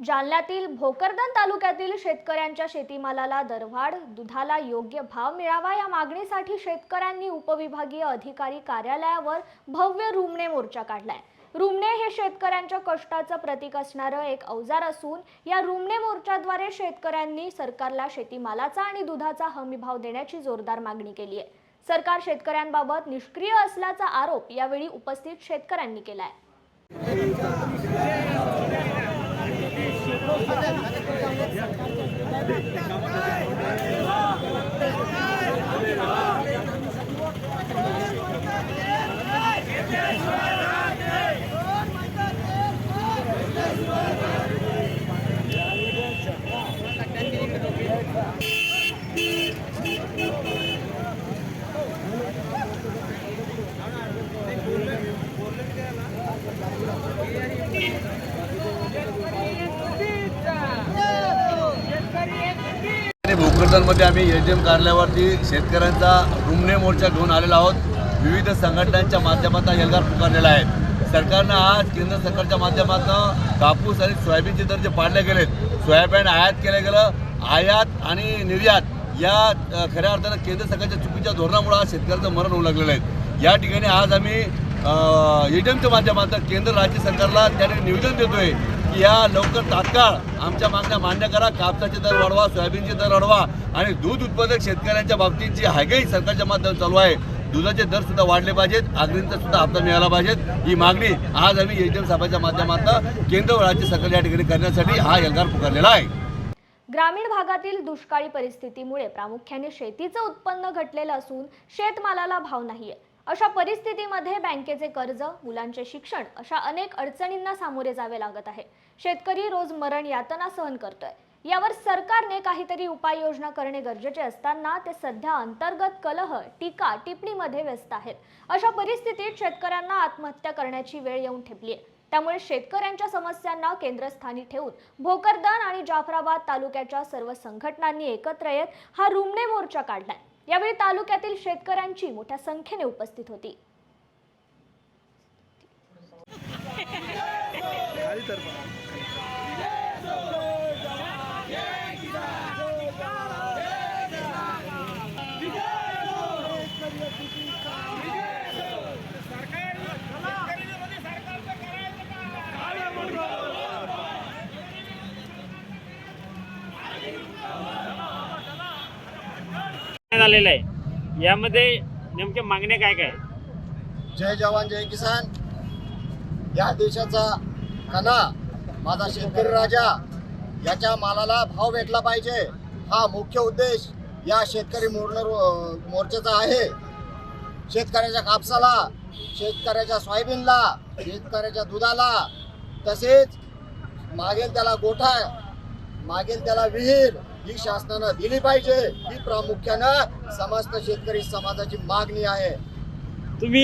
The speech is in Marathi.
जालन्यातील भोकरदन तालुक्यातील शेतकऱ्यांच्या शेतीमालाला दरवाढ, दुधाला योग्य भाव मिळावा या मागणीसाठी शेतकऱ्यांनी उपविभागीय अधिकारी कार्यालयावर भव्य रुमणे मोर्चा काढलाय। रुमणे हे शेतकऱ्यांच्या कष्टाचं प्रतीक असणारं एक अवजार असून या रुमणे मोर्चाद्वारे शेतकऱ्यांनी सरकारला शेतीमालाचा आणि दुधाचा हमी भाव देण्याची जोरदार मागणी केली आहे। सरकार शेतकऱ्यांबाबत निष्क्रिय असल्याचा आरोप यावेळी उपस्थित शेतकऱ्यांनी केलाय। भोकरदनमध्ये आम्ही एटीएम कार्यालयावरती शेतकऱ्यांचा रुमणे मोर्चा घेऊन आलेलो आहोत। विविध संघटनांच्या माध्यमातून एल्गार पुकारलेला आहे। सरकारनं आज केंद्र सरकारच्या माध्यमातून कापूस आणि सोयाबीनचे दर जे पाडले गेलेत, सोयाबीन आयात केलं गेलं, आयात आणि निर्यात या खऱ्या अर्थानं केंद्र सरकारच्या चुकीच्या धोरणामुळे आज शेतकऱ्यांचं मरण होऊ लागलेलं आहे। या ठिकाणी आज आम्ही एटीएमच्या माध्यमातून केंद्र राज्य सरकारला त्याने निवेदन देतोय की या लवकर तात्काळ आमच्या मागण्या मान्य करा, कापसाचे दर वाढवा, सोयाबीनचे दर वाढवा आणि दूध उत्पादक शेतकऱ्यांच्या बाबतीत जी हायगाई सरकारच्या माध्यमातून चालू आहे, दुधाचे दर सुद्धा वाढले पाहिजेत, अग्रिमचा सुद्धा हप्ता मिळाला पाहिजेत। ही मागणी आज आम्ही एटीएम सभाच्या माध्यमातून केंद्र व राज्य सरकार या ठिकाणी करण्यासाठी हा एल्गार पुकारलेला आहे। ग्रामीण भागातील दुष्काळी परिस्थितीमुळे प्रामुख्याने शेतीचं उत्पन्न घटलेलं असून शेतमालाला भाव नाहीये। अशा परिस्थितीमध्ये बँकेचे कर्ज, मुलांचे शिक्षण अशा अनेक अडचणींना सामोरे जावे लागत आहे। शेतकरी रोज मरण यातना सहन करतोय। यावर सरकारने काहीतरी उपाययोजना करणे गरजेचे असताना ते सध्या अंतर्गत कलह, टीका, टिप्पणीमध्ये व्यस्त आहेत। अशा परिस्थितीत शेतकऱ्यांना आत्महत्या करण्याची वेळ येऊन ठेपली आहे। त्यामुळे शेतकऱ्यांच्या समस्यांना केंद्रस्थानी ठेवून भोकरदन आणि जाफराबाद तालुक्याच्या सर्व संघटनांनी एकत्र येत हा रुमणे मोर्चा काढलाय। यावेळी तालुक्यातील शेतकऱ्यांची मोठ्या संख्येने उपस्थित होती। झालेला आहे। यामध्ये नेमक्या मागण्या काय काय? जय जवान जय किसान। या देशाचा कणा माझा शेतकरी राजा, याच्या मालाला भाव भेटला पाहिजे हा मुख्य उद्देश या शेतकरी मोर्चाचा आहे। शेतकऱ्याच्या कापसाला, शेतकऱ्याच्या सोयाबीनला, शेतकऱ्याच्या दुधाला, तसेच मागेल त्याला गोठा, मागेल त्याला विहीर ही शासनानं दिली पाहिजे। ही प्रामुख्यानं समस्त शेतकरी समाजाची मागणी आहे। तुम्ही